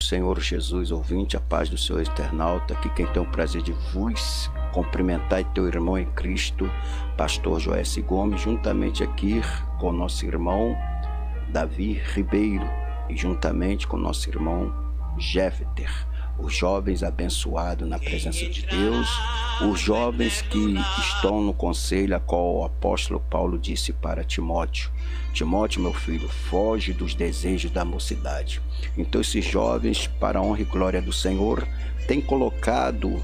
Senhor Jesus, ouvinte, a paz do Senhor internauta. Aqui quem tem o prazer de vos cumprimentar é teu irmão em Cristo, pastor Joécio Gomes, juntamente aqui com nosso irmão Davi Ribeiro e juntamente com nosso irmão Jefter, os jovens abençoados na presença de Deus, os jovens que estão no conselho a qual o apóstolo Paulo disse para Timóteo: Timóteo, meu filho, foge dos desejos da mocidade. Então esses jovens, para a honra e glória do Senhor, têm colocado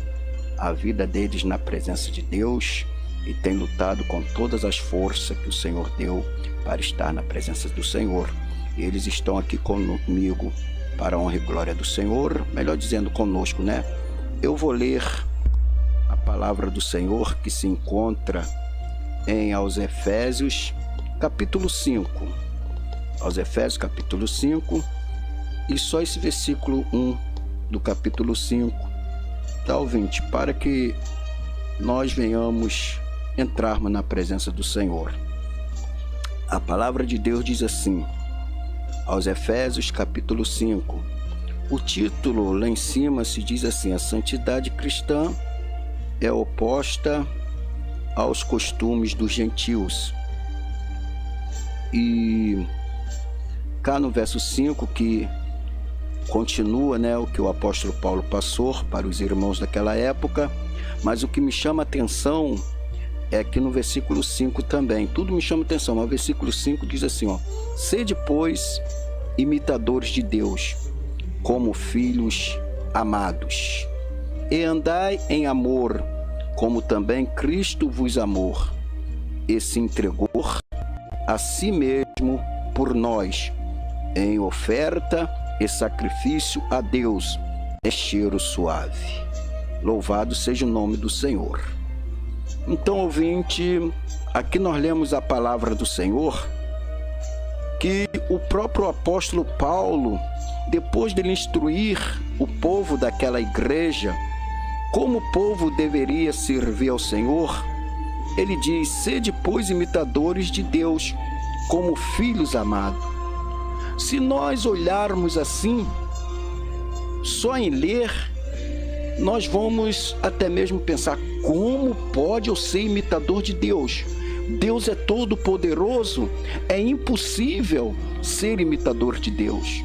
a vida deles na presença de Deus e têm lutado com todas as forças que o Senhor deu para estar na presença do Senhor. E eles estão aqui comigo para a honra e glória do Senhor, melhor dizendo, conosco, né? Eu vou ler a palavra do Senhor que se encontra aos Efésios, capítulo 5. Aos Efésios, capítulo 5, e só esse versículo 1 do capítulo 5, tá, ouvinte? Para que nós venhamos entrarmos na presença do Senhor. A palavra de Deus diz assim, aos Efésios capítulo 5, o título lá em cima se diz assim: a santidade cristã é oposta aos costumes dos gentios. E cá no verso 5, que continua, né, o que o apóstolo Paulo passou para os irmãos daquela época, mas o que me chama a atenção é que no versículo 5 também, tudo me chama a atenção, mas o versículo 5 diz assim, ó: sede, pois, imitadores de Deus, como filhos amados, e andai em amor, como também Cristo vos amou, e se entregou a si mesmo por nós, em oferta e sacrifício a Deus, é cheiro suave. Louvado seja o nome do Senhor. Então, ouvinte, aqui nós lemos a palavra do Senhor, que o próprio apóstolo Paulo, depois de instruir o povo daquela igreja, como o povo deveria servir ao Senhor, ele diz: sede, pois, imitadores de Deus, como filhos amados. Se nós olharmos assim, só em ler, nós vamos até mesmo pensar: como pode eu ser imitador de Deus? Deus é todo poderoso, é impossível ser imitador de Deus.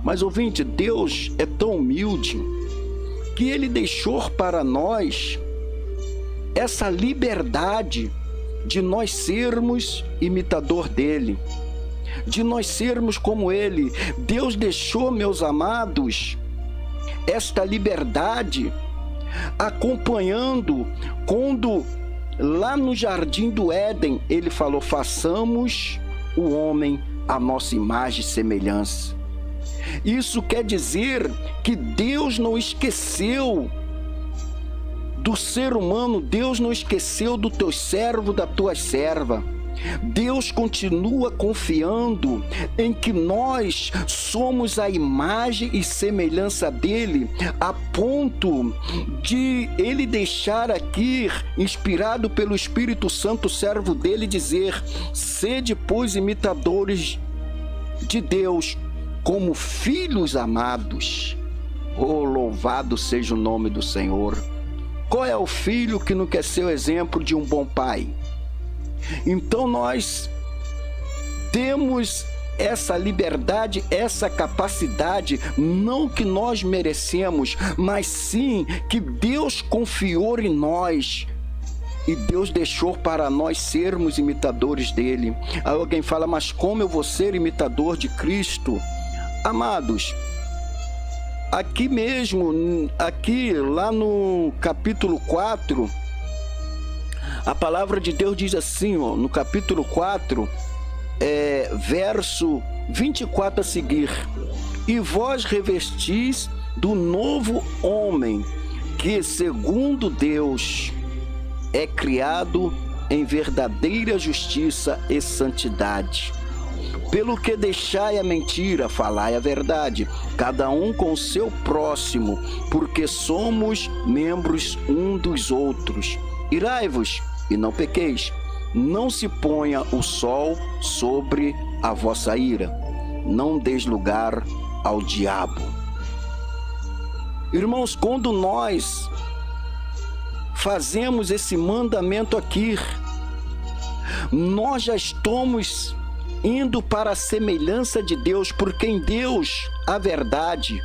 Mas, ouvinte, Deus é tão humilde que Ele deixou para nós essa liberdade de nós sermos imitador dEle, de nós sermos como Ele. Deus deixou, meus amados, esta liberdade, acompanhando quando lá no jardim do Éden Ele falou: façamos o homem à nossa imagem e semelhança. Isso quer dizer que Deus não esqueceu do ser humano, Deus não esqueceu do teu servo, da tua serva. Deus continua confiando em que nós somos a imagem e semelhança dele, a ponto de ele deixar aqui, inspirado pelo Espírito Santo, o servo dele, dizer: sede, pois, imitadores de Deus, como filhos amados. Oh, louvado seja o nome do Senhor. Qual é o filho que não quer ser o exemplo de um bom pai? Então nós temos essa liberdade, essa capacidade, não que nós merecemos, mas sim que Deus confiou em nós. E Deus deixou para nós sermos imitadores dele. Aí alguém fala: mas como eu vou ser imitador de Cristo? Amados, aqui mesmo, aqui lá no capítulo 4, a palavra de Deus diz assim, ó, no capítulo 4, verso 24 a seguir: e vós revestis do novo homem, que segundo Deus é criado em verdadeira justiça e santidade. Pelo que deixai a mentira, falai a verdade, cada um com o seu próximo, porque somos membros um dos outros. Irai-vos e não pequeis, não se ponha o sol sobre a vossa ira, não deis lugar ao diabo. Irmãos, quando nós fazemos esse mandamento aqui, nós já estamos indo para a semelhança de Deus, porque em Deus há verdade,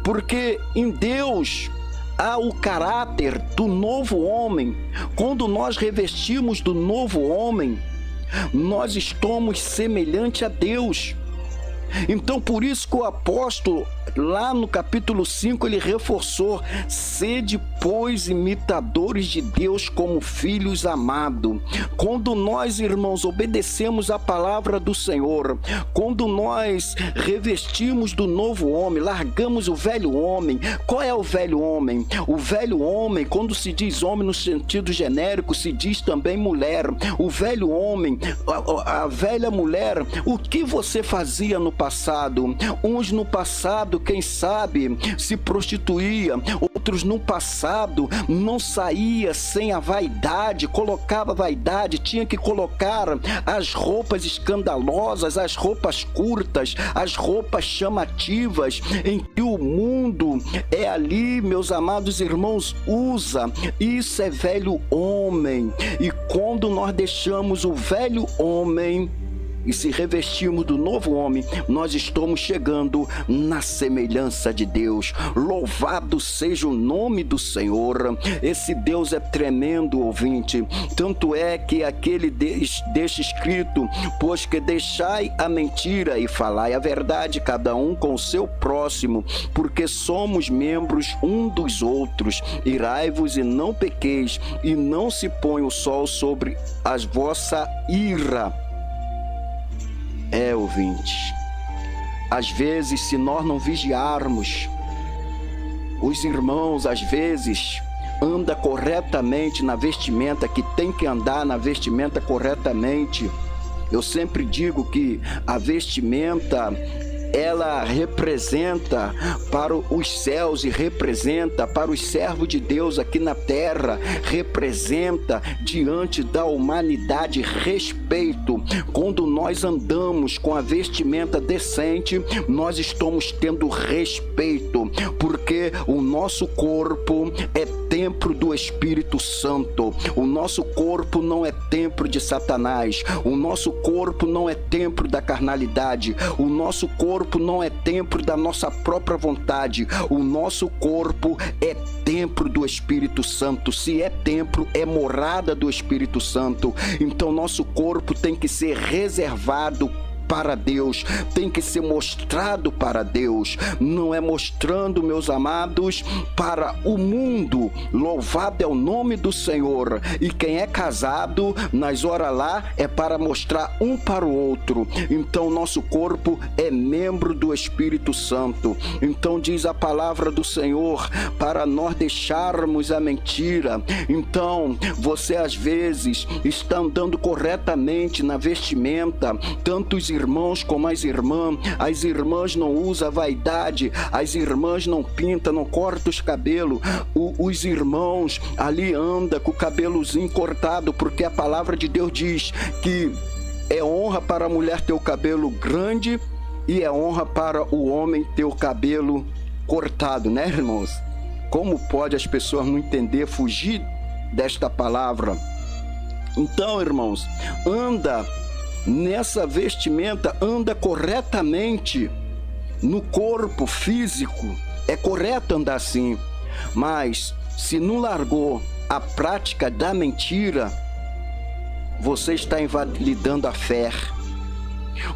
porque em Deus há o caráter do novo homem. Quando nós revestimos do novo homem, nós estamos semelhante a Deus. Então, por isso que o apóstolo, lá no capítulo 5, ele reforçou: sede, pois, imitadores de Deus como filhos amados. Quando nós, irmãos, obedecemos a palavra do Senhor, quando nós revestimos do novo homem, largamos o velho homem. Qual é o velho homem? O velho homem, quando se diz homem no sentido genérico, se diz também mulher. O velho homem, a velha mulher, o que você fazia no passado? Uns no passado, quem sabe, se prostituía, outros no passado não saía sem a vaidade, colocava vaidade, tinha que colocar as roupas escandalosas, as roupas curtas, as roupas chamativas, em que o mundo é ali, meus amados irmãos, usa. Isso é velho homem. E quando nós deixamos o velho homem e se revestimos do novo homem, nós estamos chegando na semelhança de Deus. Louvado seja o nome do Senhor. Esse Deus é tremendo, ouvinte. Tanto é que aquele deixa escrito: pois que deixai a mentira e falai a verdade, cada um com o seu próximo, porque somos membros um dos outros. Irai-vos e não pequeis, e não se põe o sol sobre a vossa ira. Ouvinte, às vezes, se nós não vigiarmos, os irmãos, às vezes, andam corretamente na vestimenta, que tem que andar na vestimenta corretamente. Eu sempre digo que a vestimenta, ela representa para os céus e representa para os servos de Deus aqui na terra, representa diante da humanidade respeito. Quando nós andamos com a vestimenta decente, nós estamos tendo respeito, porque o nosso corpo é templo do Espírito Santo. O nosso corpo não é templo de Satanás. O nosso corpo não é templo da carnalidade. O nosso corpo não é templo da nossa própria vontade. O nosso corpo é templo do Espírito Santo. Se é templo, é morada do Espírito Santo. Então nosso corpo tem que ser reservado para Deus, tem que ser mostrado para Deus, não é mostrando, meus amados, para o mundo. Louvado é o nome do Senhor. E quem é casado, nas horas lá, é para mostrar um para o outro. Então nosso corpo é membro do Espírito Santo. Então diz a palavra do Senhor para nós deixarmos a mentira. Então você às vezes está andando corretamente na vestimenta, tanto os irmãos como as irmãs não usam vaidade, as irmãs não pintam, não cortam os cabelos, os irmãos ali andam com o cabelozinho cortado, porque a palavra de Deus diz que é honra para a mulher ter o cabelo grande e é honra para o homem ter o cabelo cortado, né, irmãos? Como pode as pessoas não entender, fugir desta palavra? Então, irmãos, anda nessa vestimenta, anda corretamente no corpo físico. É correto andar assim, mas se não largou a prática da mentira, você está invalidando a fé.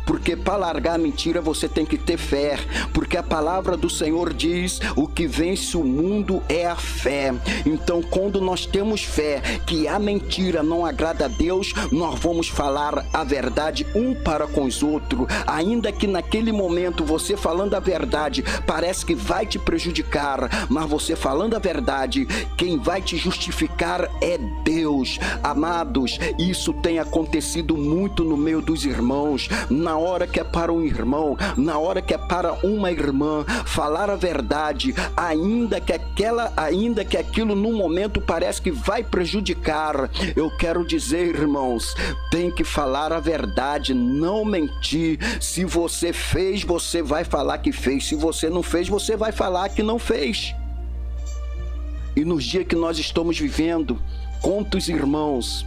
Porque para largar a mentira você tem que ter fé, porque a palavra do Senhor diz: o que vence o mundo é a fé. Então quando nós temos fé que a mentira não agrada a Deus, nós vamos falar a verdade um para com os outros, ainda que naquele momento você falando a verdade parece que vai te prejudicar, mas você falando a verdade, quem vai te justificar é Deus. Amados, isso tem acontecido muito no meio dos irmãos. na hora que é para um irmão, na hora que é para uma irmã, falar a verdade, ainda que aquilo no momento parece que vai prejudicar. Eu quero dizer, irmãos, tem que falar a verdade, não mentir. Se você fez, você vai falar que fez. Se você não fez, você vai falar que não fez. E nos dias que nós estamos vivendo, quantos irmãos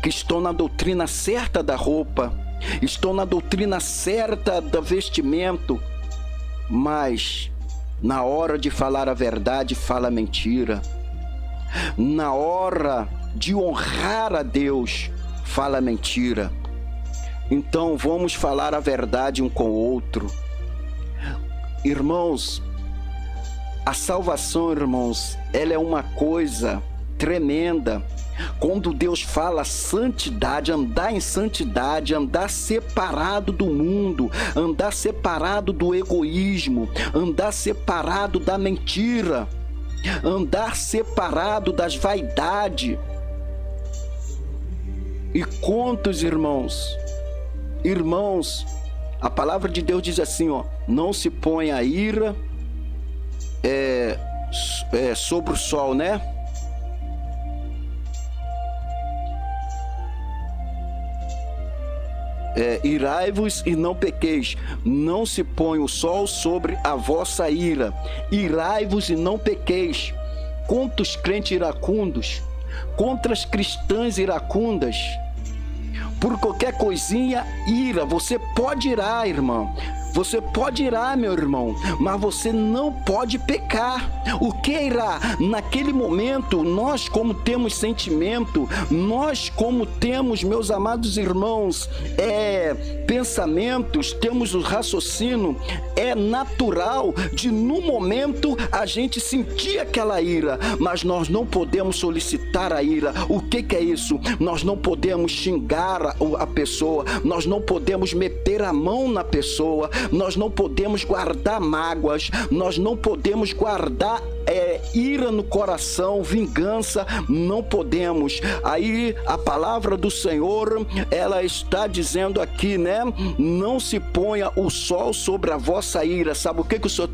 que estão na doutrina certa da roupa, estão na doutrina certa do vestimento, mas na hora de falar a verdade, fala mentira. Na hora de honrar a Deus, fala mentira. Então vamos falar a verdade um com o outro. Irmãos, a salvação, irmãos, ela é uma coisa tremenda. Quando Deus fala santidade, andar em santidade, andar separado do mundo, andar separado do egoísmo, andar separado da mentira, andar separado das vaidades. E quantos irmãos, a palavra de Deus diz assim, ó, não se põe a ira sobre o sol, né? Irai-vos e não pequeis, não se põe o sol sobre a vossa ira, irai-vos e não pequeis. Quantos crentes iracundos, quantas cristãs iracundas, por qualquer coisinha, ira. Você pode irar, irmão. Você pode irar, meu irmão, mas você não pode pecar. O que é irar? Naquele momento, nós como temos sentimento, nós como temos, meus amados irmãos, pensamentos, temos o raciocínio, é natural de no momento a gente sentir aquela ira, mas nós não podemos solicitar a ira. O que é isso? Nós não podemos xingar a pessoa, nós não podemos meter a mão na pessoa, nós não podemos guardar mágoas, nós não podemos guardar ira no coração, vingança, não podemos. Aí a palavra do Senhor, ela está dizendo aqui, né? Não se ponha o sol sobre a vossa ira. Sabe o que o Senhor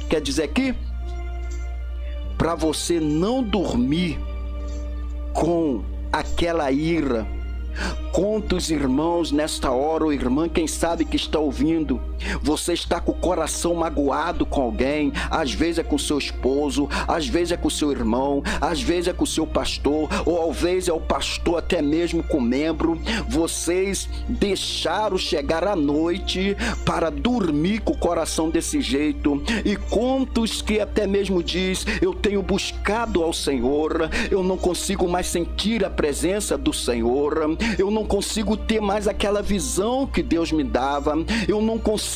quer dizer aqui? Para você não dormir com aquela ira. Quantos irmãos nesta hora, ou irmã, quem sabe que está ouvindo, você está com o coração magoado com alguém, às vezes é com seu esposo, às vezes é com seu irmão, às vezes é com seu pastor, ou às vezes é o pastor até mesmo com membro. Vocês deixaram chegar à noite para dormir com o coração desse jeito. E quantos que até mesmo diz, eu tenho buscado ao Senhor, eu não consigo mais sentir a presença do Senhor, eu não consigo ter mais aquela visão que Deus me dava, eu não consigo.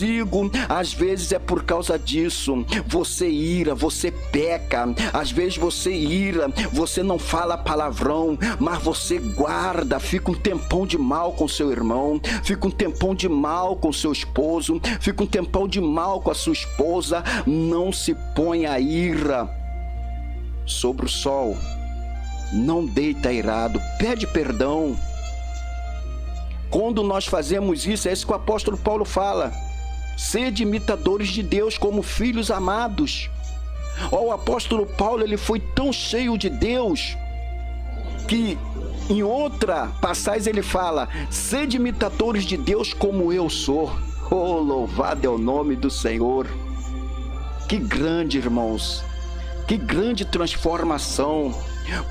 Às vezes é por causa disso. Você ira, você peca, às vezes você ira, você não fala palavrão, mas você guarda, fica um tempão de mal com seu irmão, fica um tempão de mal com seu esposo, fica um tempão de mal com a sua esposa. Não se põe a ira sobre o sol, não deita irado, pede perdão. Quando nós fazemos isso, é isso que o apóstolo Paulo fala: sede imitadores de Deus como filhos amados. O apóstolo Paulo, ele foi tão cheio de Deus que em outra passagem ele fala: sede imitadores de Deus como eu sou. Oh, louvado é o nome do Senhor. Que grande, irmãos, que grande transformação.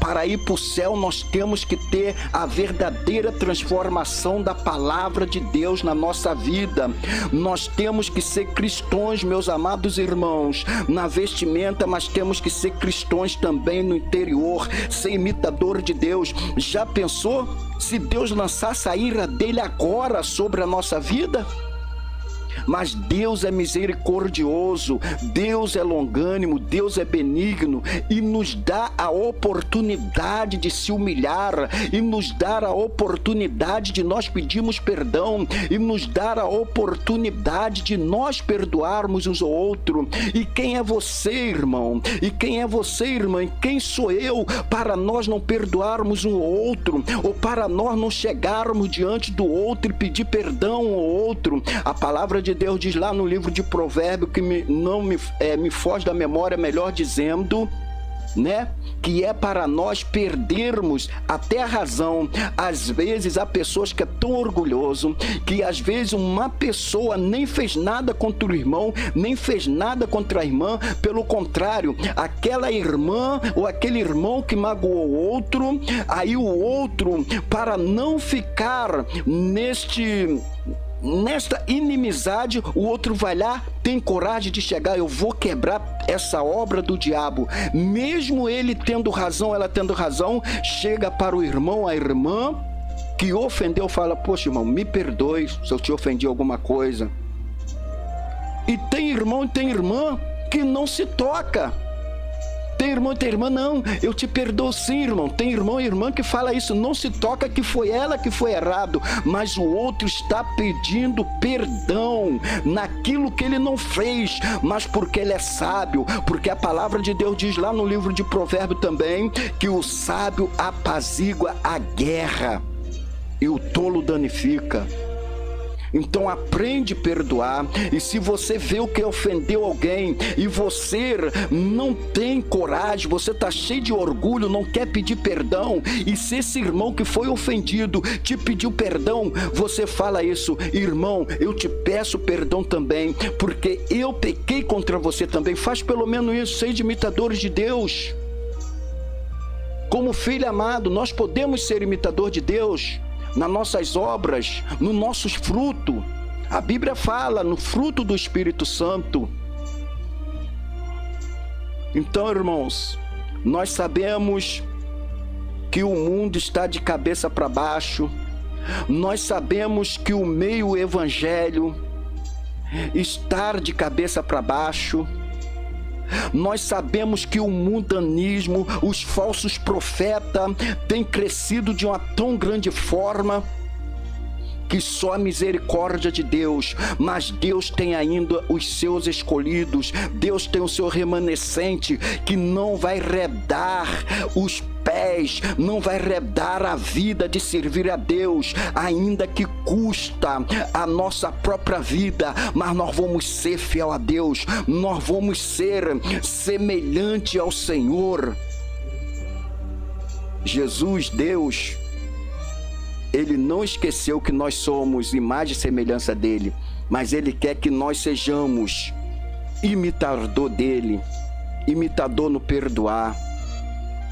Para ir para o céu, nós temos que ter a verdadeira transformação da palavra de Deus na nossa vida. Nós temos que ser cristãos, meus amados irmãos, na vestimenta, mas temos que ser cristãos também no interior, ser imitador de Deus. Já pensou se Deus lançasse a ira dele agora sobre a nossa vida? mas Deus é misericordioso, Deus é longânimo, Deus é benigno e nos dá a oportunidade de se humilhar, e nos dar a oportunidade de nós pedirmos perdão, e nos dar a oportunidade de nós perdoarmos uns ao outro. E quem é você, irmão? E quem é você, irmã? E quem sou eu para nós não perdoarmos um ao outro, ou para nós não chegarmos diante do outro e pedir perdão ao outro? A palavra de Deus diz lá no livro de Provérbios, que me foge da memória, melhor dizendo, né? Que é para nós perdermos até a razão. Às vezes há pessoas que é tão orgulhoso, que às vezes uma pessoa nem fez nada contra o irmão, nem fez nada contra a irmã, pelo contrário, aquela irmã ou aquele irmão que magoou o outro, aí o outro, para não ficar nesta inimizade, o outro vai lá, tem coragem de chegar, eu vou quebrar essa obra do diabo. Mesmo ele tendo razão, ela tendo razão, chega para o irmão, a irmã que ofendeu, fala: poxa, irmão, me perdoe se eu te ofendi alguma coisa. E tem irmão e tem irmã que não se toca. Tem irmão e tem irmã, não, eu te perdoo sim, irmão. Tem irmão e irmã que fala isso, não se toca que foi ela que foi errado, mas o outro está pedindo perdão naquilo que ele não fez, mas porque ele é sábio, porque a palavra de Deus diz lá no livro de Provérbios também, que o sábio apazigua a guerra e o tolo danifica. Então aprende a perdoar. E se você vê o que ofendeu alguém e você não tem coragem, você está cheio de orgulho, não quer pedir perdão, e se esse irmão que foi ofendido te pediu perdão, você fala isso: irmão, eu te peço perdão também, porque eu pequei contra você também. Faz pelo menos isso, seja imitadores de Deus. Como filho amado, nós podemos ser imitador de Deus nas nossas obras, nos nossos frutos. A Bíblia fala no fruto do Espírito Santo. Então, irmãos, nós sabemos que o mundo está de cabeça para baixo, nós sabemos que o meio evangelho está de cabeça para baixo, nós sabemos que o mundanismo, os falsos profetas têm crescido de uma tão grande forma que só a misericórdia de Deus, mas Deus tem ainda os seus escolhidos, Deus tem o seu remanescente que não vai redar os pés, não vai redar a vida de servir a Deus, ainda que custa a nossa própria vida, mas nós vamos ser fiel a Deus, nós vamos ser semelhante ao Senhor. Jesus, Deus, Ele não esqueceu que nós somos imagem e semelhança dele, mas Ele quer que nós sejamos imitador dele, imitador no perdoar,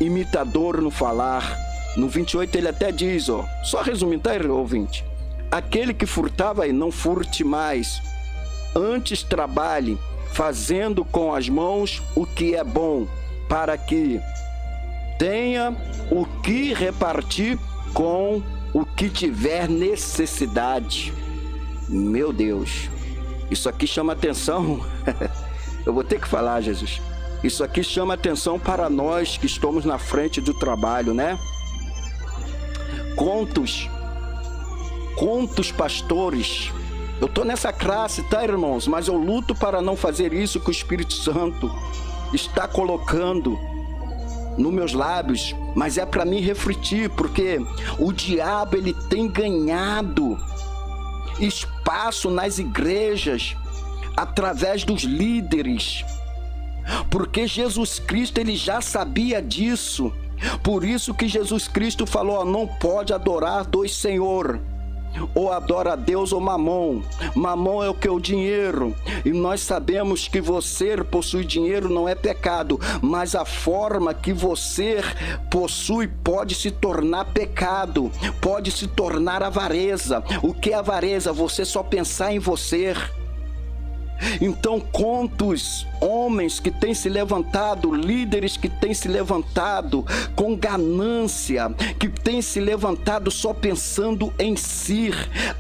imitador no falar. No 28 ele até diz, só resumindo, tá, ouvinte? Aquele que furtava, não furte mais, antes trabalhe, fazendo com as mãos o que é bom, para que tenha o que repartir com o que tiver necessidade. Meu Deus, isso aqui chama atenção. Eu vou ter que falar, Jesus. Isso aqui chama atenção para nós que estamos na frente do trabalho, né? Quantos pastores, eu estou nessa classe, tá, irmãos? Mas eu luto para não fazer isso que o Espírito Santo está colocando nos meus lábios, mas é para mim refletir, porque o diabo ele tem ganhado espaço nas igrejas através dos líderes, porque Jesus Cristo ele já sabia disso. Por isso que Jesus Cristo falou, não pode adorar dois senhores, ou adora a Deus ou Mamon. Mamon é o que? O dinheiro. E nós sabemos que você possui dinheiro não é pecado, mas a forma que você possui pode se tornar pecado, pode se tornar avareza. O que é avareza? Você só pensar em você. Então, quantos homens que têm se levantado, líderes que têm se levantado com ganância, que têm se levantado só pensando em si.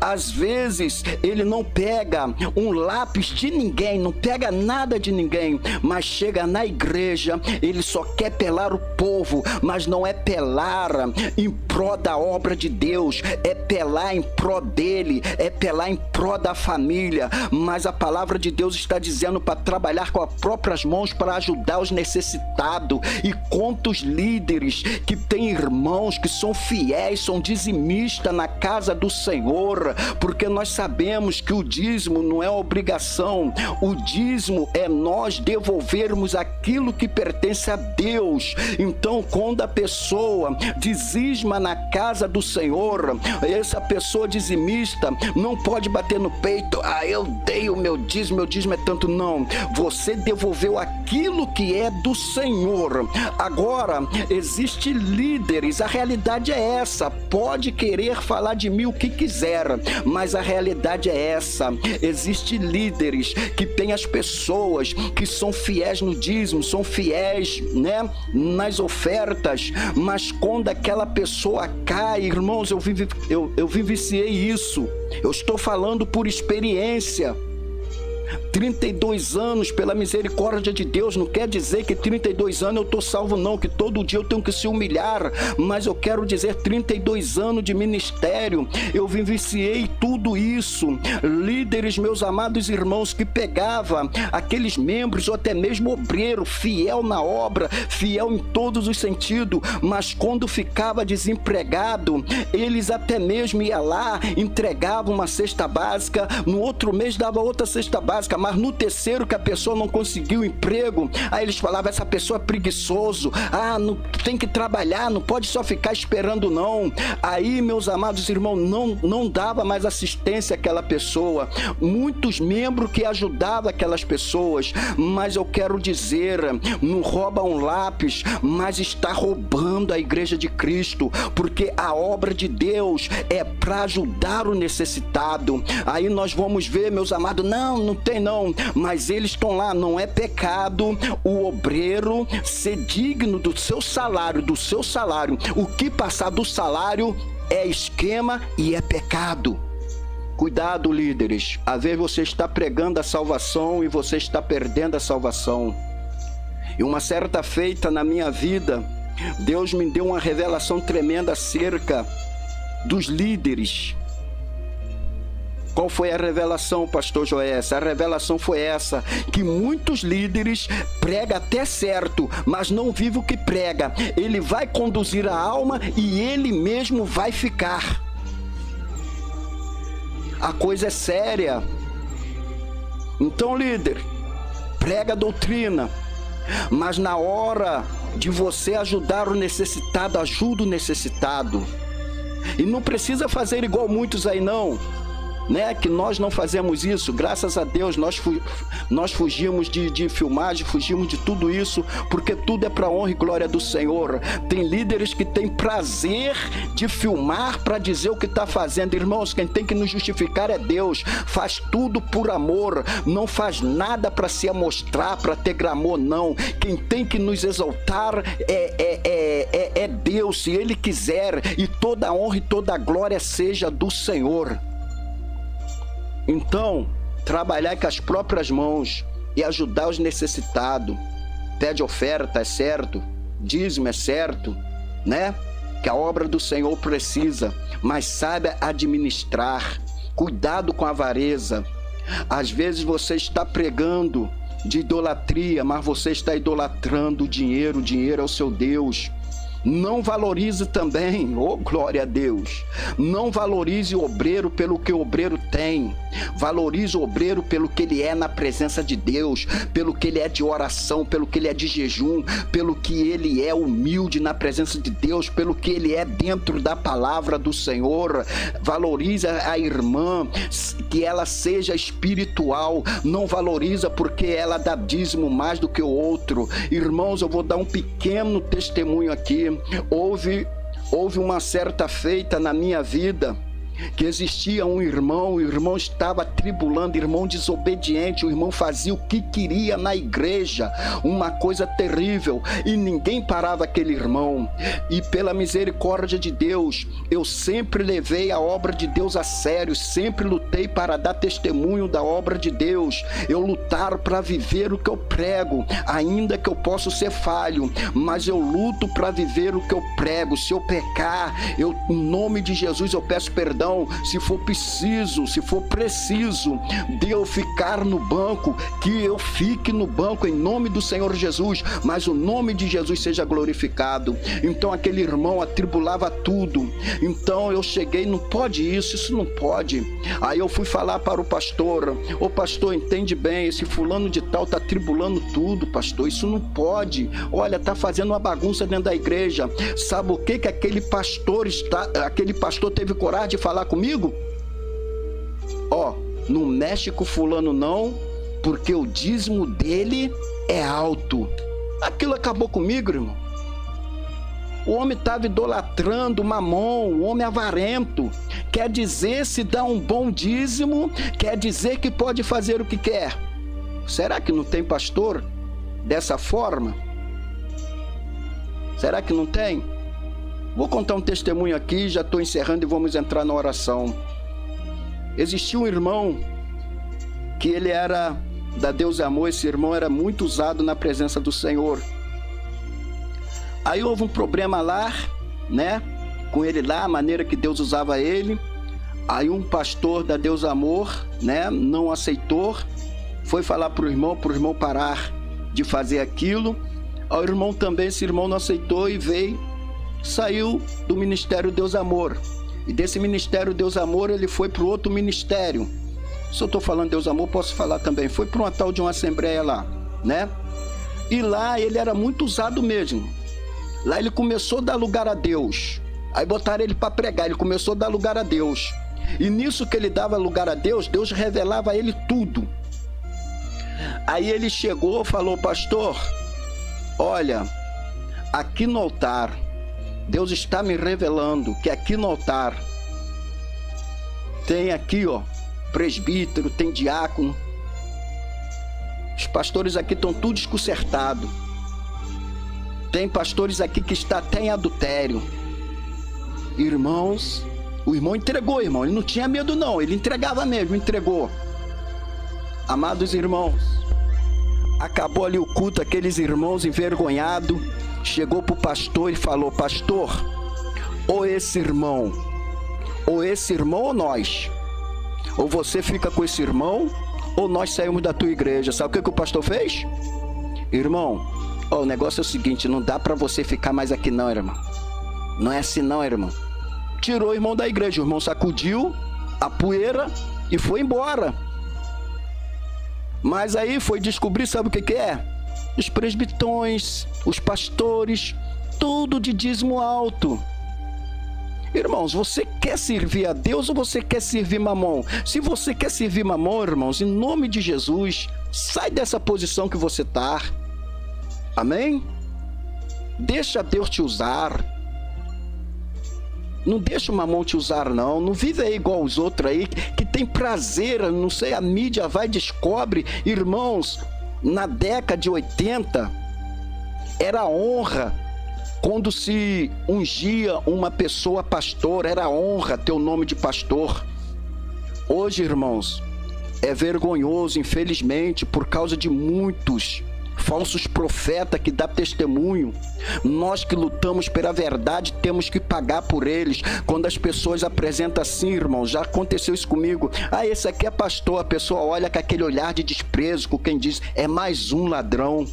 Às vezes ele não pega um lápis de ninguém, não pega nada de ninguém, mas chega na igreja, ele só quer pelar o povo, mas não é pelar em pró da obra de Deus, é pelar em pró dele, é pelar em pró da família. Mas a palavra de Deus está dizendo para trabalhar com as próprias mãos para ajudar os necessitados. E quantos líderes que têm irmãos que são fiéis, são dizimistas na casa do Senhor, porque nós sabemos que o dízimo não é obrigação, o dízimo é nós devolvermos aquilo que pertence a Deus. Então, quando a pessoa dizima na casa do Senhor, essa pessoa dizimista não pode bater no peito: eu dei o meu dízimo é tanto. Não, você devolveu aquilo que é do Senhor. Agora, existem líderes, a realidade é essa, pode querer falar de mim o que quiser, mas a realidade é essa. Existem líderes que têm as pessoas que são fiéis no dízimo, são fiéis, né, nas ofertas, mas quando aquela pessoa cai, irmãos, eu vivenciei isso, eu estou falando por experiência. 32 anos, pela misericórdia de Deus, não quer dizer que 32 anos eu estou salvo não, que todo dia eu tenho que se humilhar, mas eu quero dizer 32 anos de ministério, eu vivenciei tudo isso. Líderes, meus amados irmãos, que pegava aqueles membros ou até mesmo obreiro, fiel na obra, fiel em todos os sentidos, mas quando ficava desempregado, eles até mesmo iam lá, entregavam uma cesta básica, no outro mês dava outra cesta básica, mas no terceiro que a pessoa não conseguiu emprego, aí eles falavam: essa pessoa é preguiçoso, não tem que trabalhar, não pode só ficar esperando não. Aí, meus amados irmãos, não dava mais assistência àquela pessoa. Muitos membros que ajudavam aquelas pessoas, mas eu quero dizer, não rouba um lápis, mas está roubando a igreja de Cristo, porque a obra de Deus é para ajudar o necessitado. Aí nós vamos ver, meus amados, não tem não, mas eles estão lá. Não é pecado o obreiro ser digno do seu salário, o que passar do salário é esquema e é pecado. Cuidado, líderes, às vezes você está pregando a salvação e você está perdendo a salvação. E uma certa feita na minha vida, Deus me deu uma revelação tremenda acerca dos líderes. Qual foi a revelação, pastor Joés? A revelação foi essa, que muitos líderes pregam até certo, mas não vivem o que prega. Ele vai conduzir a alma e ele mesmo vai ficar. A coisa é séria. Então, líder, prega a doutrina, mas na hora de você ajudar o necessitado, ajuda o necessitado. E não precisa fazer igual muitos aí não, né, que nós não fazemos isso. Graças a Deus nós fugimos de filmagem, fugimos de tudo isso, porque tudo é para honra e glória do Senhor. Tem líderes que têm prazer de filmar para dizer o que está fazendo. Irmãos, quem tem que nos justificar é Deus. Faz tudo por amor, não faz nada para se amostrar, para ter glamour, não. Quem tem que nos exaltar é Deus, se Ele quiser, e toda a honra e toda a glória seja do Senhor. Então, trabalhar com as próprias mãos e ajudar os necessitados. Pede oferta, é certo. Dízimo, é certo, né? Que a obra do Senhor precisa, mas saiba administrar. Cuidado com a avareza. Às vezes você está pregando de idolatria, mas você está idolatrando o dinheiro. O dinheiro é o seu Deus. Não valorize também, glória a Deus, não valorize o obreiro pelo que o obreiro tem. Valorize o obreiro pelo que ele é na presença de Deus, pelo que ele é de oração, pelo que ele é de jejum, pelo que ele é humilde na presença de Deus, pelo que ele é dentro da palavra do Senhor. Valorize a irmã, que ela seja espiritual. Não valoriza porque ela dá dízimo mais do que o outro. Irmãos, eu vou dar um pequeno testemunho aqui. Houve uma certa feita na minha vida que existia um irmão, o irmão estava tribulando, irmão desobediente, o irmão fazia o que queria na igreja, uma coisa terrível, e ninguém parava aquele irmão. E pela misericórdia de Deus, eu sempre levei a obra de Deus a sério, sempre lutei para dar testemunho da obra de Deus, eu lutar para viver o que eu prego, ainda que eu possa ser falho, mas eu luto para viver o que eu prego. Se eu pecar, em nome de Jesus eu peço perdão. Se for preciso de eu ficar no banco, que eu fique no banco em nome do Senhor Jesus, mas o nome de Jesus seja glorificado. Então aquele irmão atribulava tudo. Então eu cheguei, não pode isso não pode. Aí eu fui falar para o pastor: ô pastor, entende bem, esse fulano de tal está tribulando tudo, pastor, isso não pode. Olha, está fazendo uma bagunça dentro da igreja. Sabe o que aquele pastor teve coragem de falar comigo? Não mexe com fulano não, porque o dízimo dele é alto. Aquilo acabou comigo, irmão. O homem estava idolatrando Mamon, o homem avarento. Quer dizer, se dá um bom dízimo, quer dizer que pode fazer o que quer. Será que não tem pastor dessa forma? Será que não tem? Vou contar um testemunho aqui, já estou encerrando e vamos entrar na oração. Existia um irmão que ele era da Deus e Amor. Esse irmão era muito usado na presença do Senhor. Aí houve um problema lá, né? Com ele lá, a maneira que Deus usava ele. Aí um pastor da Deus Amor, né? Não aceitou. Foi falar para o irmão parar de fazer aquilo. Aí o irmão também, esse irmão não aceitou e veio, saiu do ministério Deus Amor. E desse ministério Deus Amor ele foi para o outro ministério. Se eu estou falando Deus Amor, posso falar também. Foi para uma tal de uma assembleia lá, né? E lá ele era muito usado mesmo. Lá ele começou a dar lugar a Deus. Aí botaram ele para pregar, ele começou a dar lugar a Deus. E nisso que ele dava lugar a Deus, Deus revelava a ele tudo. Aí ele chegou e falou: pastor, olha, aqui no altar, Deus está me revelando que aqui no altar tem aqui, presbítero, tem diácono. Os pastores aqui estão tudo desconcertados. Tem pastores aqui que está até em adultério. Irmãos, o irmão entregou, irmão. Ele não tinha medo não, ele entregava mesmo, entregou. Amados irmãos, acabou ali o culto, aqueles irmãos envergonhados, chegou para o pastor e falou: pastor, ou esse irmão ou nós, ou você fica com esse irmão, ou nós saímos da tua igreja. Sabe o que o pastor fez? Irmão, o negócio é o seguinte, não dá para você ficar mais aqui não, irmão. Não é assim não, irmão. Tirou o irmão da igreja, o irmão sacudiu a poeira e foi embora. Mas aí foi descobrir, sabe o que é? Os presbitões, os pastores, tudo de dízimo alto. Irmãos, você quer servir a Deus ou você quer servir Mamon? Se você quer servir Mamon, irmãos, em nome de Jesus, sai dessa posição que você está. Amém? Deixa Deus te usar. Não deixa o Mamon te usar, não. Não vive aí igual os outros aí, que tem prazer, não sei, a mídia vai e descobre. Irmãos, na década de 80, era honra quando se ungia uma pessoa pastor, era honra ter o nome de pastor. Hoje, irmãos, é vergonhoso, infelizmente, por causa de muitos falsos profetas que dão testemunho. Nós que lutamos pela verdade temos que pagar por eles. Quando as pessoas apresentam assim, irmãos, já aconteceu isso comigo: esse aqui é pastor. A pessoa olha com aquele olhar de desprezo, com quem diz: é mais um ladrão.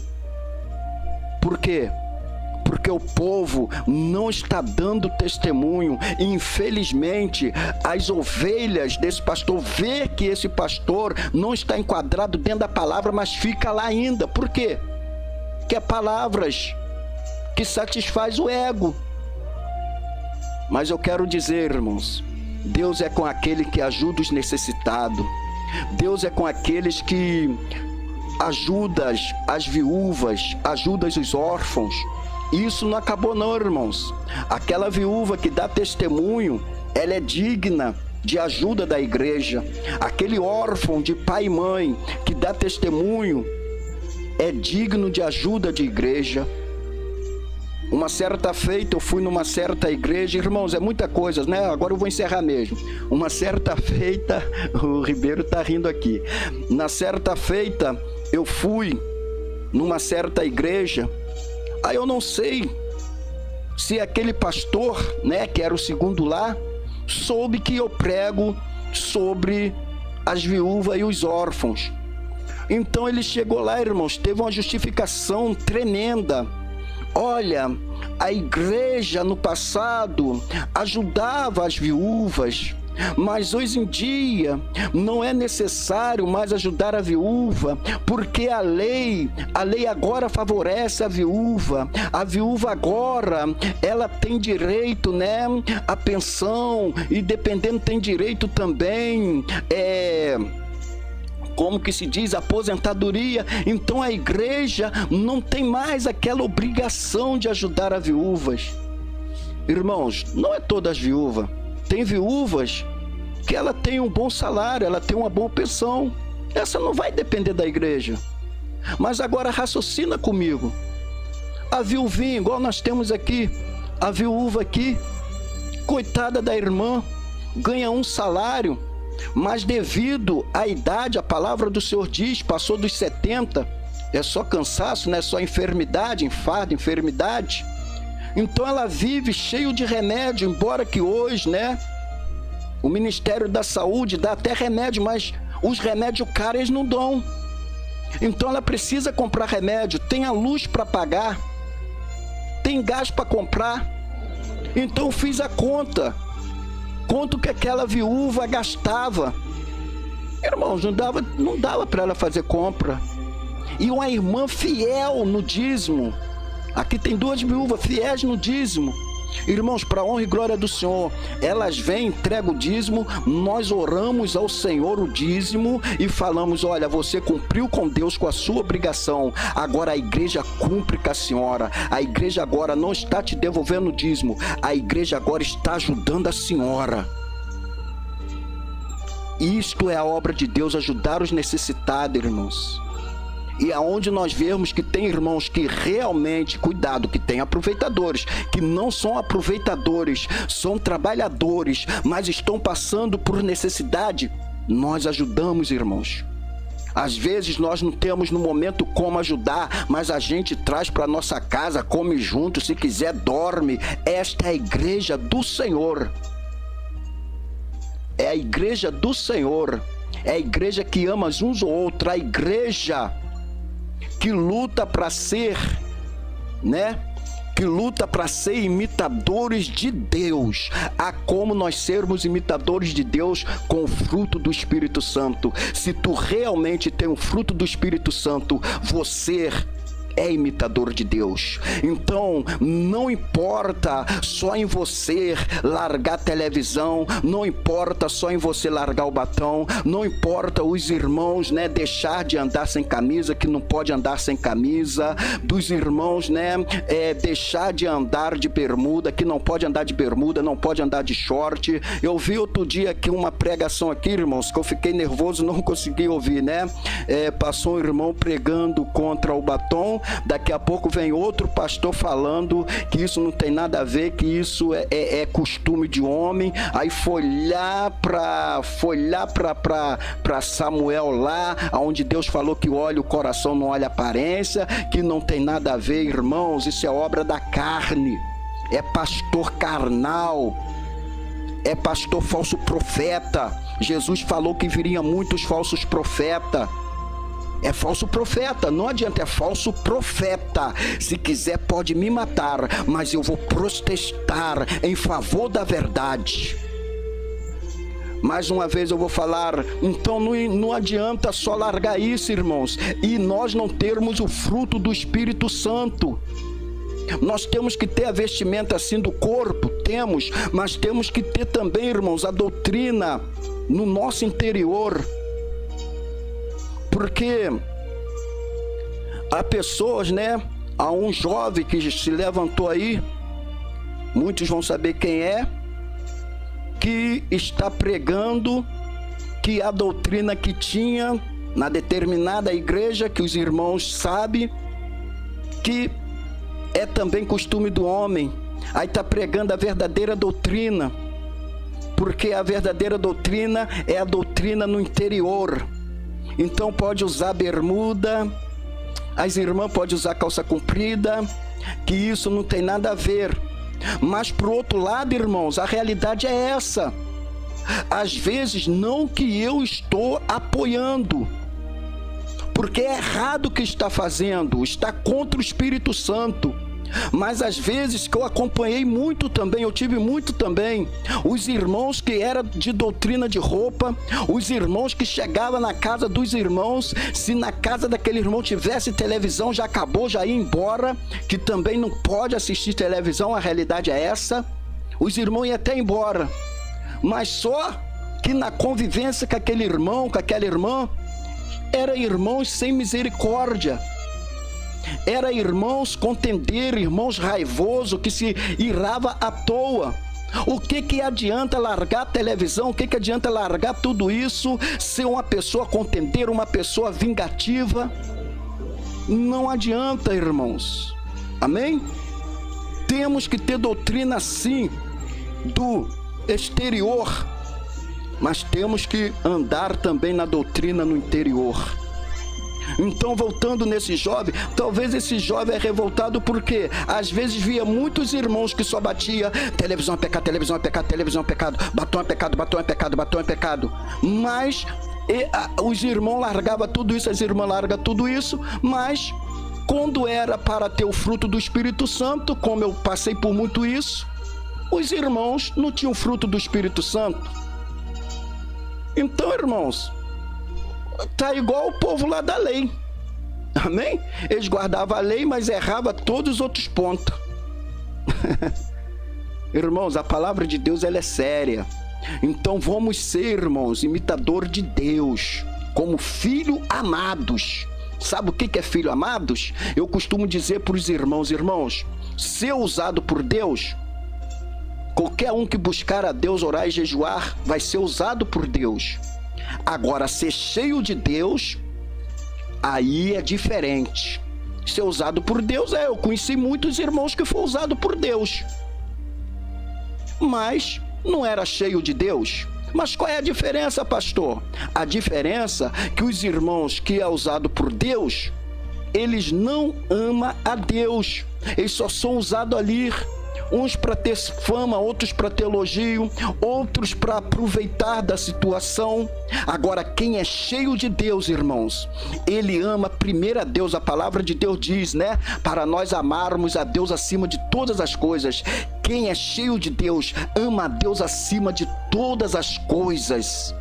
Por quê? Porque o povo não está dando testemunho. E, infelizmente, as ovelhas desse pastor vê que esse pastor não está enquadrado dentro da palavra, mas fica lá ainda. Por quê? Que é palavras que satisfaz o ego. Mas eu quero dizer, irmãos, Deus é com aquele que ajuda os necessitados. Deus é com aqueles que ajuda as viúvas, ajuda os órfãos. Isso não acabou não, irmãos. Aquela viúva que dá testemunho, ela é digna de ajuda da igreja. Aquele órfão de pai e mãe que dá testemunho é digno de ajuda de igreja. Uma certa feita, eu fui numa certa igreja, irmãos, é muita coisa, né? Agora eu vou encerrar mesmo. Uma certa feita, o Ribeiro tá rindo aqui. Na certa feita, eu fui numa certa igreja, aí eu não sei se aquele pastor, né, que era o segundo lá, soube que eu prego sobre as viúvas e os órfãos. Então ele chegou lá, irmãos, teve uma justificação tremenda. Olha, a igreja no passado ajudava as viúvas, mas hoje em dia não é necessário mais ajudar a viúva, porque a lei agora favorece a viúva. A viúva agora, ela tem direito, né, à pensão, e dependendo tem direito também, como que se diz, aposentadoria. Então a igreja não tem mais aquela obrigação de ajudar as viúvas. Irmãos, não é todas as viúvas. Tem viúvas que ela tem um bom salário, ela tem uma boa pensão. Essa não vai depender da igreja. Mas agora raciocina comigo. A viuvinha, igual nós temos aqui, a viúva aqui, coitada da irmã, ganha um salário, mas devido à idade, a palavra do Senhor diz, passou dos 70, é só cansaço, não é só enfermidade, infarto, enfermidade. Então ela vive cheio de remédio, embora que hoje, né, o Ministério da Saúde dá até remédio, mas os remédios caros eles não dão. Então ela precisa comprar remédio, tem a luz para pagar, tem gás para comprar. Então eu fiz a conta. Quanto que aquela viúva gastava? Irmãos, não dava para ela fazer compra. E uma irmã fiel no dízimo. Aqui tem duas viúvas fiéis no dízimo. Irmãos, para a honra e glória do Senhor, elas vêm, entregam o dízimo, nós oramos ao Senhor o dízimo e falamos, olha, você cumpriu com Deus com a sua obrigação, agora a igreja cumpre com a senhora, a igreja agora não está te devolvendo o dízimo, a igreja agora está ajudando a senhora. Isto é a obra de Deus, ajudar os necessitados, irmãos. E aonde nós vemos que tem irmãos que realmente, cuidado, que tem aproveitadores, que não são aproveitadores, são trabalhadores, mas estão passando por necessidade, nós ajudamos, irmãos. Às vezes nós não temos no momento como ajudar, mas a gente traz para nossa casa, come junto, se quiser dorme. Esta é a igreja do Senhor. É a igreja do Senhor. É a igreja que ama uns ou outros, a igreja que luta para ser, né? Que luta para ser imitadores de Deus. Há como nós sermos imitadores de Deus com o fruto do Espírito Santo. Se tu realmente tem o fruto do Espírito Santo, você é imitador de Deus. Então não importa só em você largar a televisão, não importa só em você largar o batom, não importa os irmãos, né, deixar de andar sem camisa, que não pode andar sem camisa, dos irmãos, né, deixar de andar de bermuda, que não pode andar de bermuda, não pode andar de short. Eu vi outro dia aqui uma pregação aqui, irmãos, que eu fiquei nervoso, não consegui ouvir, né? Passou um irmão pregando contra o batom. Daqui a pouco vem outro pastor falando que isso não tem nada a ver, que isso é costume de homem. Aí foi lá para Samuel lá, onde Deus falou que olha o coração, não olha a aparência, que não tem nada a ver, irmãos, isso é obra da carne, é pastor carnal, é pastor falso profeta. Jesus falou que viriam muitos falsos profetas. É falso profeta, não adianta, é falso profeta. Se quiser pode me matar, mas eu vou protestar em favor da verdade. Mais uma vez eu vou falar, então não adianta só largar isso, irmãos, e nós não termos o fruto do Espírito Santo. Nós temos que ter a vestimenta assim do corpo, temos, mas temos que ter também, irmãos, a doutrina no nosso interior. Porque há pessoas, né? Há um jovem que se levantou aí, muitos vão saber quem é, que está pregando que a doutrina que tinha na determinada igreja, que os irmãos sabem que é também costume do homem, aí está pregando a verdadeira doutrina, porque a verdadeira doutrina é a doutrina no interior. Então pode usar bermuda, as irmãs podem usar calça comprida, que isso não tem nada a ver. Mas por outro lado, irmãos, a realidade é essa. Às vezes não que eu estou apoiando, porque é errado o que está fazendo, está contra o Espírito Santo. Mas às vezes que eu acompanhei muito também, eu tive muito também, os irmãos que eram de doutrina de roupa, os irmãos que chegavam na casa dos irmãos, se na casa daquele irmão tivesse televisão, já acabou, já ia embora, que também não pode assistir televisão, a realidade é essa, os irmãos iam até embora, mas só que na convivência com aquele irmão, com aquela irmã, eram irmãos sem misericórdia, era irmãos contender, irmãos raivosos, que se irava à toa. O que adianta largar a televisão? O que adianta largar tudo isso? Ser uma pessoa contender, uma pessoa vingativa? Não adianta, irmãos. Amém? Temos que ter doutrina sim do exterior, mas temos que andar também na doutrina no interior. Então, voltando nesse jovem, talvez esse jovem é revoltado porque às vezes via muitos irmãos que só batia: televisão é pecado, televisão é pecado, televisão é pecado, batom é pecado, batom é pecado, batom é pecado. Mas os irmãos largavam tudo isso, as irmãs largam tudo isso, mas quando era para ter o fruto do Espírito Santo, como eu passei por muito isso, os irmãos não tinham fruto do Espírito Santo. Então, irmãos, tá igual o povo lá da lei, amém? Eles guardavam a lei, mas erravam todos os outros pontos. Irmãos, a palavra de Deus, ela é séria. Então vamos ser, irmãos, imitador de Deus, como filhos amados. Sabe o que é filho amados? Eu costumo dizer para os irmãos: irmãos, ser usado por Deus, qualquer um que buscar a Deus, orar e jejuar, vai ser usado por Deus. Agora, ser cheio de Deus, aí é diferente. Ser usado por Deus, eu conheci muitos irmãos que foram usados por Deus, mas não era cheio de Deus. Mas qual é a diferença, pastor? A diferença é que os irmãos que é usado por Deus, eles não amam a Deus. Eles só são usados ali, uns para ter fama, outros para ter elogio, outros para aproveitar da situação. Agora, quem é cheio de Deus, irmãos, ele ama primeiro a Deus. A palavra de Deus diz, né? Para nós amarmos a Deus acima de todas as coisas. Quem é cheio de Deus, ama a Deus acima de todas as coisas.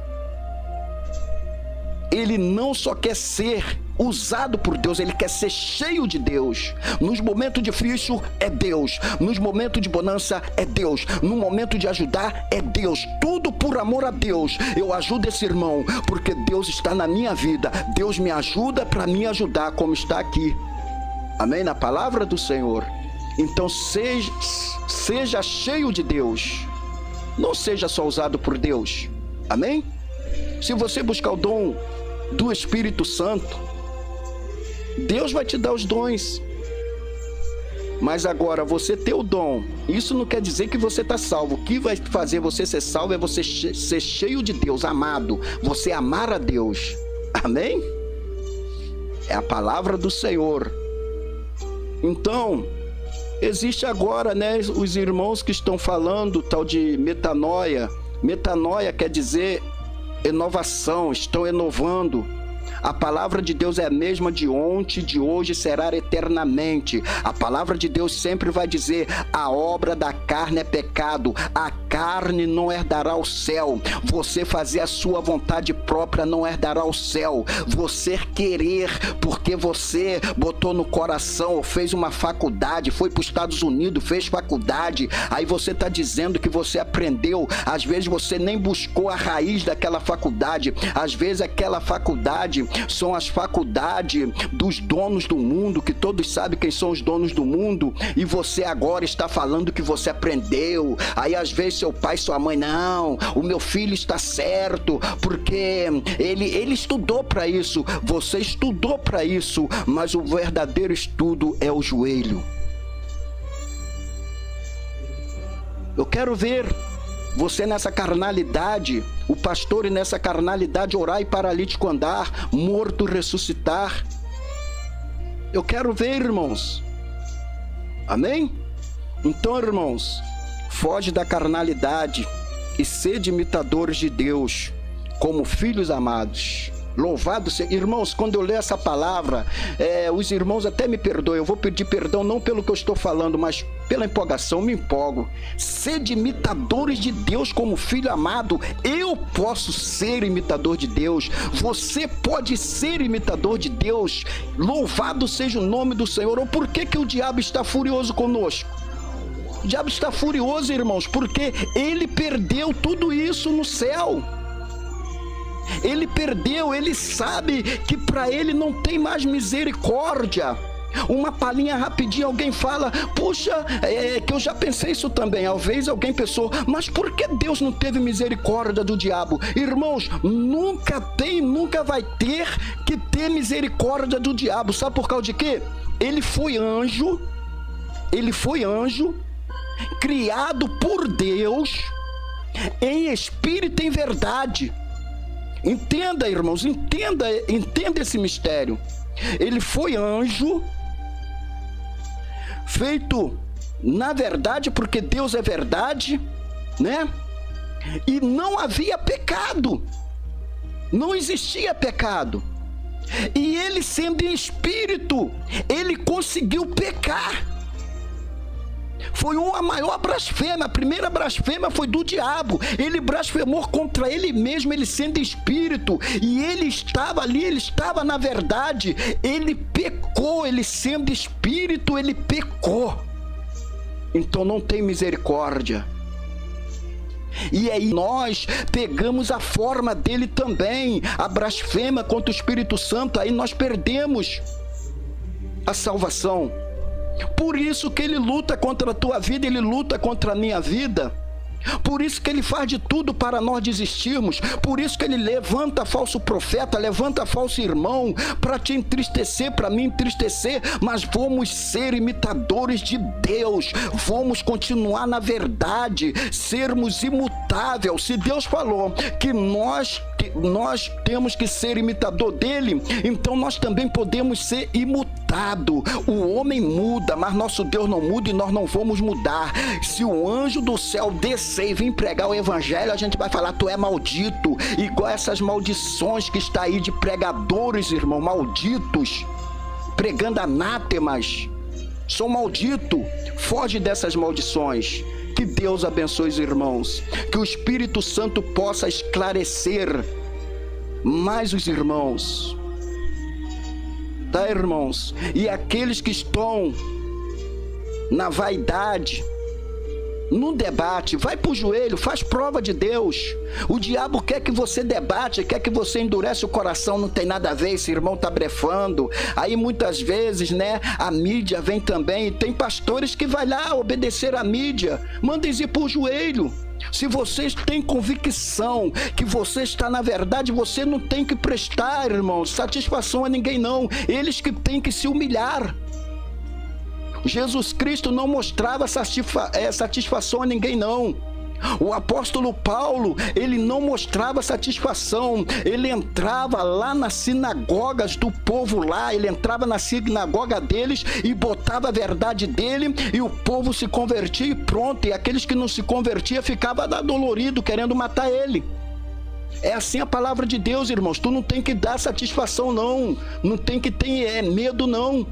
Ele não só quer ser usado por Deus, ele quer ser cheio de Deus. Nos momentos difíceis é Deus, nos momentos de bonança é Deus, no momento de ajudar é Deus, tudo por amor a Deus. Eu ajudo esse irmão porque Deus está na minha vida, Deus me ajuda para me ajudar, como está aqui, amém? Na palavra do Senhor. Então seja cheio de Deus, não seja só usado por Deus, amém? Se você buscar o dom do Espírito Santo, Deus vai te dar os dons. Mas agora, você ter o dom, isso não quer dizer que você está salvo. O que vai fazer você ser salvo é você ser cheio de Deus, amado. Você amar a Deus. Amém? É a palavra do Senhor. Então, existe agora, né, os irmãos que estão falando tal de metanoia. Metanoia quer dizer inovação, estão inovando. A palavra de Deus é a mesma de ontem, de hoje, será eternamente. A palavra de Deus sempre vai dizer: a obra da carne é pecado, a carne não herdará o céu. Você fazer a sua vontade própria não herdará o céu. Você querer, porque você botou no coração, fez uma faculdade, foi para os Estados Unidos, fez faculdade, aí você está dizendo que você aprendeu. Às vezes você nem buscou a raiz daquela faculdade. Às vezes aquela faculdade são as faculdades dos donos do mundo, que todos sabem quem são os donos do mundo, e você agora está falando que você aprendeu. Aí às vezes seu pai e sua mãe. Não, o meu filho está certo, porque ele estudou para isso, você estudou para isso, mas o verdadeiro estudo é o joelho. Eu quero ver você nessa carnalidade, o pastor nessa carnalidade orar e paralítico andar, morto ressuscitar. Eu quero ver, irmãos. Amém? Então, irmãos, foge da carnalidade e sede imitadores de Deus, como filhos amados. Louvado seja. Irmãos, quando eu leio essa palavra, os irmãos até me perdoem, eu vou pedir perdão não pelo que eu estou falando, mas pela empolgação, me empolgo. Sede imitadores de Deus como filho amado. Eu posso ser imitador de Deus, você pode ser imitador de Deus. Louvado seja o nome do Senhor. Ou por que o diabo está furioso conosco? O diabo está furioso, irmãos, porque ele perdeu tudo isso no céu. Ele perdeu, ele sabe que para ele não tem mais misericórdia. Uma palhinha rapidinho, alguém fala, puxa, que eu já pensei isso também. Às vezes alguém pensou, mas por que Deus não teve misericórdia do diabo? Irmãos, nunca tem, nunca vai ter que ter misericórdia do diabo. Sabe por causa de quê? Ele foi anjo, criado por Deus, em espírito e em verdade. Entenda, irmãos, entenda esse mistério. Ele foi anjo, feito na verdade, porque Deus é verdade, né? E não havia pecado, não existia pecado. E ele, sendo em espírito, ele conseguiu pecar. Foi uma maior blasfêmia. A primeira blasfêmia foi do diabo. Ele blasfemou contra ele mesmo, ele sendo espírito. E ele estava ali, ele estava na verdade. Ele pecou, ele sendo espírito, ele pecou. Então não tem misericórdia. E aí nós pegamos a forma dele também, a blasfêmia contra o Espírito Santo. Aí nós perdemos a salvação. Por isso que ele luta contra a tua vida, ele luta contra a minha vida. Por isso que ele faz de tudo para nós desistirmos. Por isso que ele levanta falso profeta, levanta falso irmão, para te entristecer, para me entristecer. Mas vamos ser imitadores de Deus, vamos continuar na verdade, sermos imutáveis. Se Deus falou que nós temos que ser imitador dele, então nós também podemos ser imutados. O homem muda, mas nosso Deus não muda, e nós não vamos mudar. Se o anjo do céu descer e vir pregar o evangelho, a gente vai falar, tu é maldito, igual essas maldições que está aí de pregadores, irmão, malditos, pregando anátemas. Sou maldito, foge dessas maldições. Que Deus abençoe os irmãos, que o Espírito Santo possa esclarecer mais os irmãos, tá, irmãos? E aqueles que estão na vaidade, no debate, vai pro joelho, faz prova de Deus. O diabo quer que você debate, quer que você endurece o coração. Não tem nada a ver, esse irmão tá blefando. Aí muitas vezes, né, a mídia vem também, e tem pastores que vai lá obedecer à mídia. Manda eles ir pro joelho. Se vocês têm convicção que você está na verdade, você não tem que prestar, irmãos, satisfação a ninguém não. Eles que têm que se humilhar. Jesus Cristo não mostrava satisfação a ninguém não. O apóstolo Paulo, ele não mostrava satisfação. Ele entrava lá nas sinagogas do povo lá, ele entrava na sinagoga deles e botava a verdade dele, e o povo se convertia e pronto. E aqueles que não se convertiam ficavam dolorido, querendo matar ele. É assim a palavra de Deus, irmãos. Tu não tem que dar satisfação não, não tem que ter medo não.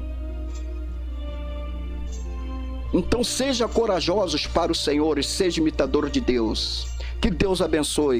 Então seja corajosos para o Senhor e seja imitador de Deus. Que Deus abençoe.